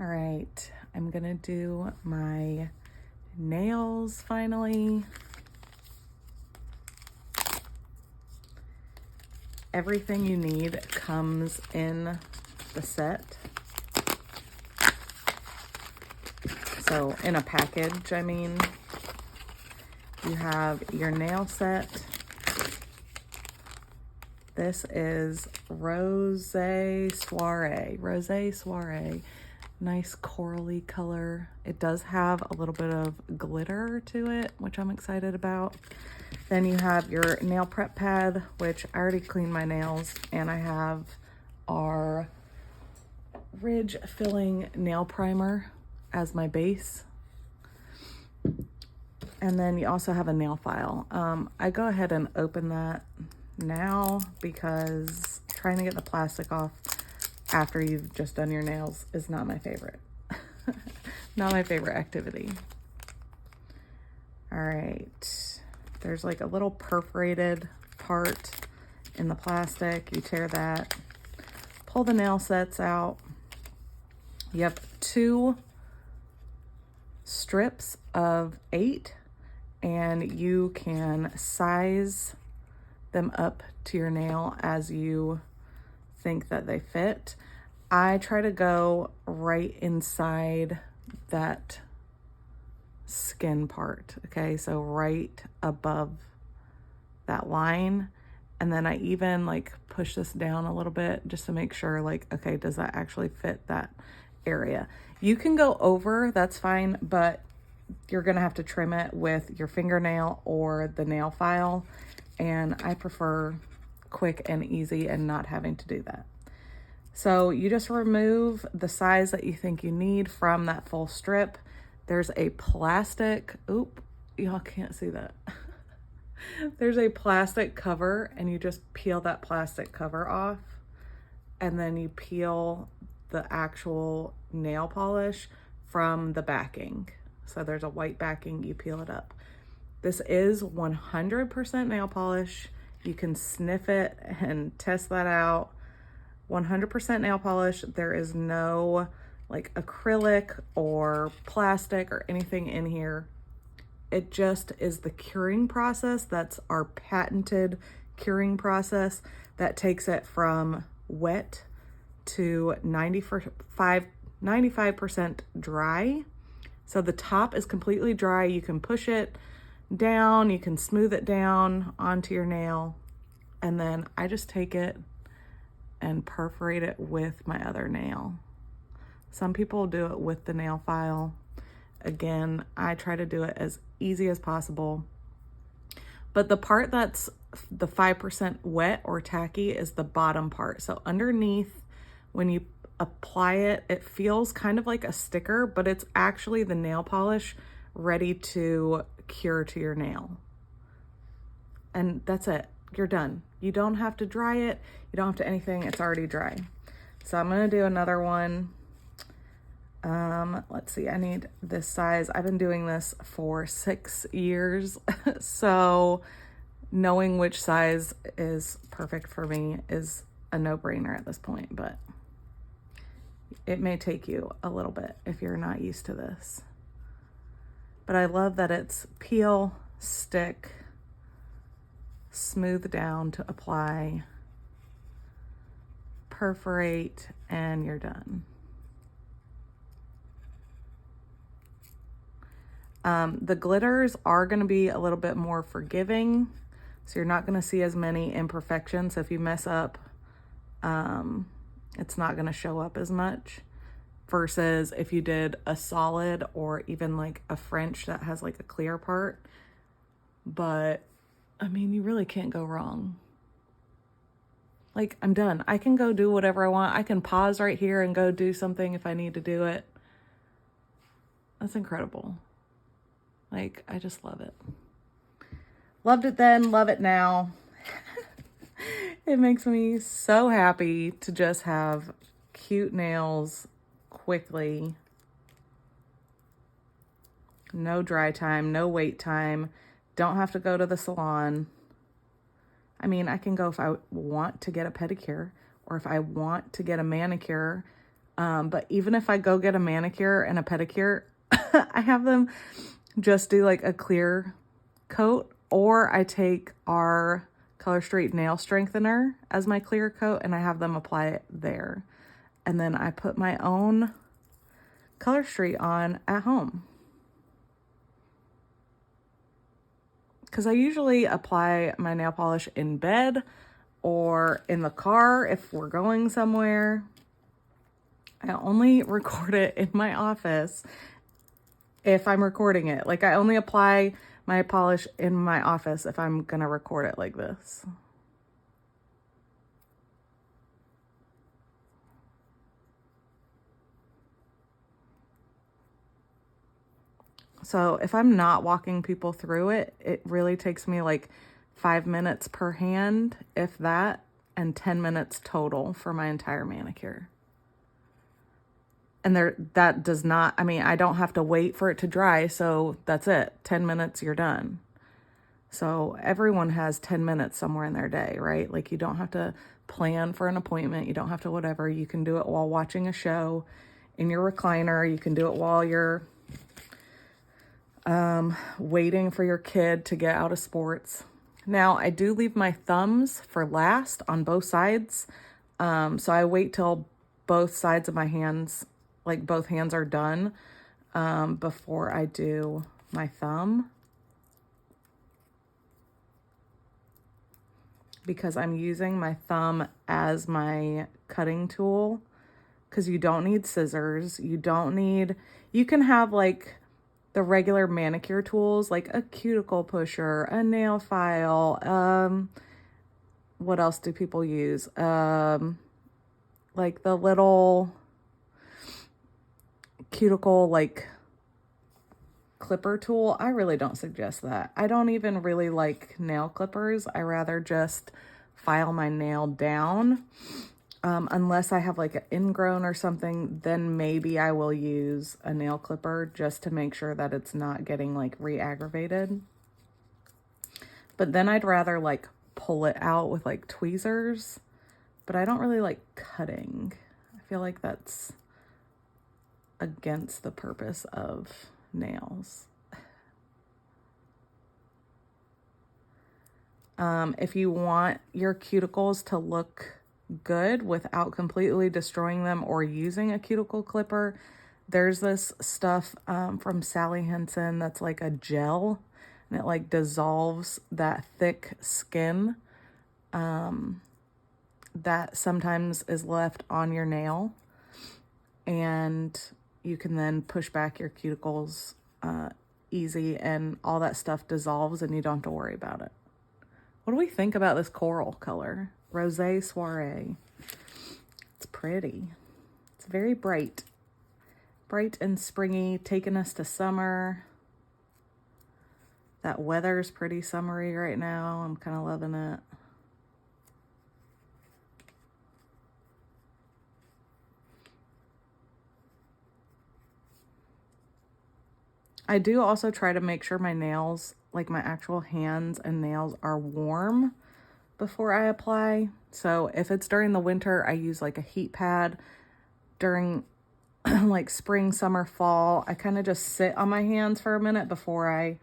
All right, I'm gonna do my nails finally. Everything you need comes in the set. So in a package, I mean, you have your nail set. This is Rose Soiree. Nice corally color. It does have a little bit of glitter to it, which I'm excited about. Then you have your nail prep pad, which I already cleaned my nails, and I have our ridge filling nail primer as my base. And then you also have a nail file. I go ahead and open that now because trying to get the plastic off after you've just done your nails is not my favorite. Not my favorite activity. All right, there's like a little perforated part in the plastic. You tear that, pull the nail sets out. You have 2 strips of 8, and you can size them up to your nail as you think that they fit. I try to go right inside that skin part, okay? So right above that line. And then I even like push this down a little bit just to make sure like, okay, does that actually fit that area? You can go over, that's fine, but you're gonna have to trim it with your fingernail or the nail file. And I prefer quick and easy and not having to do that. So you just remove the size that you think you need from that full strip. There's a plastic, oop, y'all can't see that. There's a plastic cover, and you just peel that plastic cover off, and then you peel the actual nail polish from the backing. So there's a white backing, you peel it up. This is 100% nail polish. You can sniff it and test that out. 100% nail polish. There is no like acrylic or plastic or anything in here. It just is the curing process. That's our patented curing process that takes it from wet to 95% dry. So the top is completely dry. You can push it down, you can smooth it down onto your nail, and then I just take it and perforate it with my other nail. Some people do it with the nail file. Again, I try to do it as easy as possible. But the part that's the 5% wet or tacky is the bottom part. So underneath, when you apply it, it feels kind of like a sticker, but it's actually the nail polish ready to cure to your nail. And that's it. You're done. You don't have to dry it. You don't have to anything. It's already dry. So I'm going to do another one. Let's see. I need this size. I've been doing this for 6 years. So knowing which size is perfect for me is a no-brainer at this point, but it may take you a little bit if you're not used to this. But I love that it's peel, stick, smooth down to apply, perforate, and you're done. The glitters are going to be a little bit more forgiving, so you're not going to see as many imperfections. So if you mess up, it's not going to show up as much versus if you did a solid or even like a French that has like a clear part. But I mean, you really can't go wrong. Like, I'm done. I can go do whatever I want. I can pause right here and go do something if I need to do it. That's incredible. Like, I just love it. Loved it then, love it now. It makes me so happy to just have cute nails quickly. No dry time, no wait time. Don't have to go to the salon. I mean, I can go if I want to get a pedicure or if I want to get a manicure But even if I go get a manicure and a pedicure, I have them just do like a clear coat, or I take our Color Street nail strengthener as my clear coat and I have them apply it there. And then I put my own Color Street on at home. Because I usually apply my nail polish in bed or in the car if we're going somewhere. I only record it in my office if I'm recording it. Like, I only apply my polish in my office if I'm gonna record it like this. So if I'm not walking people through it, it really takes me like 5 minutes per hand, if that, and 10 minutes total for my entire manicure. And that does not, I mean, I don't have to wait for it to dry, so that's it. 10 minutes, you're done. So everyone has 10 minutes somewhere in their day, right? Like, you don't have to plan for an appointment. You don't have to whatever. You can do it while watching a show in your recliner. You can do it while you're waiting for your kid to get out of sports. Now, I do leave my thumbs for last on both sides. So I wait till both sides of my hands, like both hands are done, before I do my thumb. Because I'm using my thumb as my cutting tool. Because you don't need scissors. You can have like the regular manicure tools, like a cuticle pusher, a nail file. What else do people use? Like the little cuticle, like clipper tool. I really don't suggest that. I don't even really like nail clippers. I rather just file my nail down. Unless I have like an ingrown or something, then maybe I will use a nail clipper just to make sure that it's not getting like re-aggravated. But then I'd rather like pull it out with like tweezers, but I don't really like cutting. I feel like that's against the purpose of nails. If you want your cuticles to look good without completely destroying them or using a cuticle clipper, there's this stuff from Sally Hansen that's like a gel, and it like dissolves that thick skin that sometimes is left on your nail, and you can then push back your cuticles easy, and all that stuff dissolves and you don't have to worry about it. What do we think about this coral color? Rosé Soirée. It's pretty. It's very bright. Bright and springy, taking us to summer. That weather's pretty summery right now. I'm kind of loving it. I do also try to make sure my nails, like my actual hands and nails, are warm before I apply. So if it's during the winter, I use like a heat pad. During like spring, summer, fall, I kind of just sit on my hands for a minute before I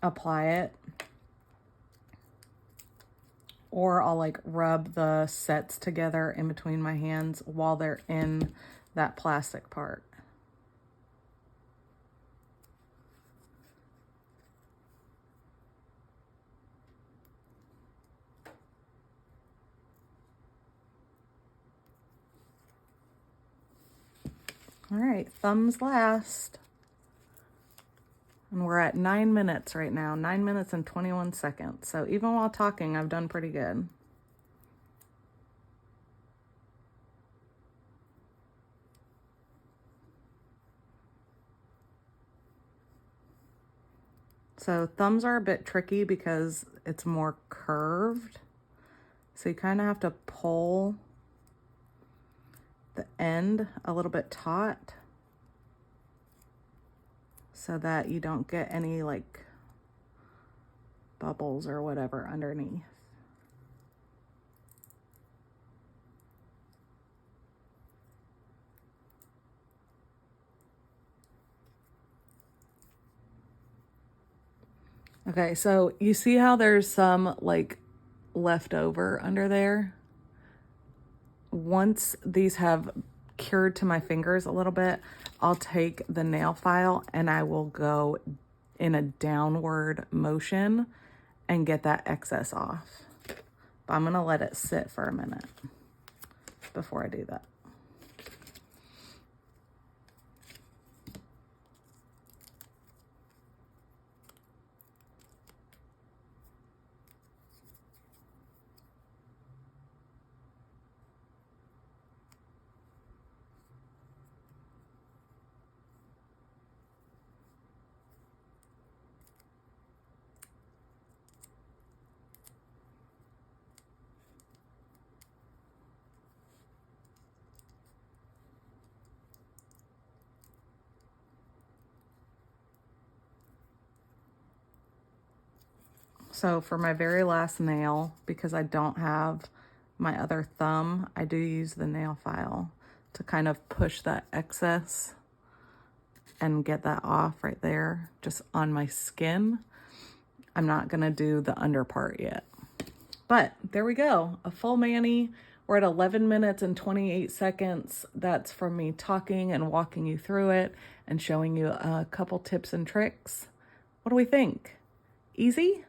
apply it. Or I'll like rub the sets together in between my hands while they're in that plastic part. All right, thumbs last. And we're at 9 minutes right now, 9 minutes and 21 seconds. So even while talking, I've done pretty good. So thumbs are a bit tricky because it's more curved. So you kind of have to pull the end a little bit taut so that you don't get any like bubbles or whatever underneath. Okay, so you see how there's some like left over under there? Once these have cured to my fingers a little bit, I'll take the nail file and I will go in a downward motion and get that excess off. But I'm gonna let it sit for a minute before I do that. So for my very last nail, because I don't have my other thumb, I do use the nail file to kind of push that excess and get that off right there, just on my skin. I'm not gonna do the under part yet. But there we go, a full mani. We're at 11 minutes and 28 seconds. That's from me talking and walking you through it and showing you a couple tips and tricks. What do we think? Easy?